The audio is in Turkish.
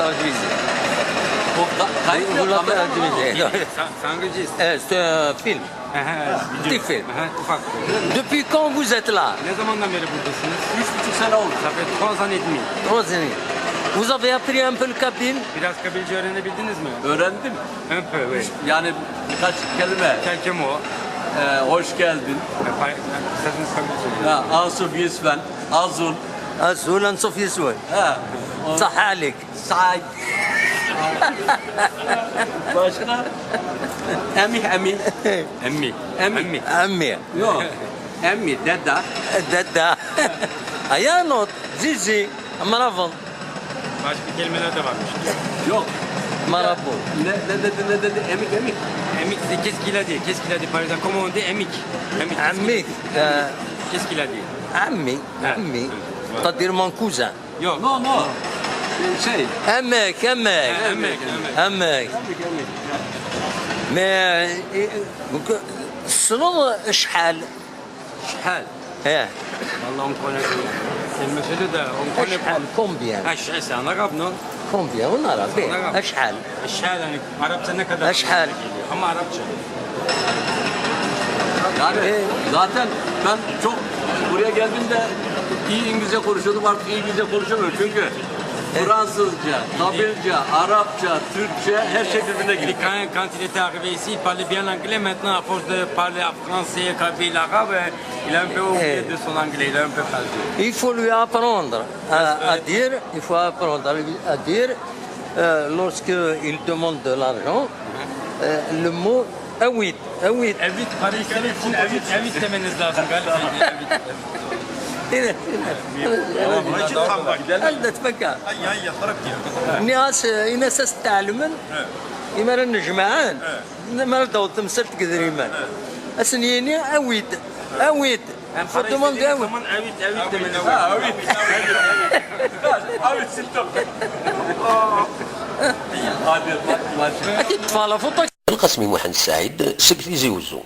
traduisez. Vous la traduisez. Ça enregistre. C'est un film. Petit film. Ufak. Depuis quand vous êtes là? Ne zamandan beri buradasınız? 3,5 sene oldu. Ça fait 3 ans et demi. 3 années. Vous avez appris un peu le kabyle? Biraz kabilce öğrenebildiniz mi? Öğrendim. Un peu, oui. Yani birkaç kelime. Quelques mots. Hoş geldin. Sözünüz kabilce. Ya, Asuf Yisfen. Azul. أسهل نصف يسوي. Ha. صح عليك. Say. Başka? Emi. Emmi. Emmi. عمي. Yok. Emmi, deda. دادا. أيانوت زيزي مرافون. Başka kelimeler de varmış. Yok. مرافو. Ne dedi? Emik. Emik, qu'est-ce qu'il a dit? Qu'est-ce qu'il a dit? Par exemple, comment on dit emik? Emik. عمي. Qu'est-ce qu'il a dit? عمي. عمي. تقدر من كوزان. Yok. No. Şey. أمك أمك. Emek. أمك. ما شنو شحال؟ Şehel. ايه Vallahi on connaît pas. C'est le monsieur de on connaît pas. اشحال كومبيان Aşağı c'est en arabe non? كومبيان ونعرف نعرف. اشحال Aşağı yani Arapça ne kadar? Eşhal. geliyor. Ama Arapça. Yani zaten ben çok buraya geldiğimde iyi İngilizce konuşuyordum, artık iyi İngilizce konuşamıyorum çünkü Fransızca, Kabilce, Arapça, Türkçe her şey birbirine Et giriyor. quand il était arrivé ici, il parlait bien l'anglais. Maintenant, à force de parler en français, kabyle, arabe, il a un peu oublié de son anglais, il a un peu perdu. il faut lui apprendre à dire il faut apprendre à dire lorsque il demande de l'argent le mot awid awid Evit, Paris'in için evit demeniz lazım galiba. هل تفكر الناس الناس تعلمن يمر النجمعان ما دو تمسرت كذريمان اسنيني اويد فدومون O اويد zaman evit demeniz Ha, lazım. evet sildim. Hadi bak. اكيد طفاله فوطك القسمي محمد السعيد سكتي زيوزو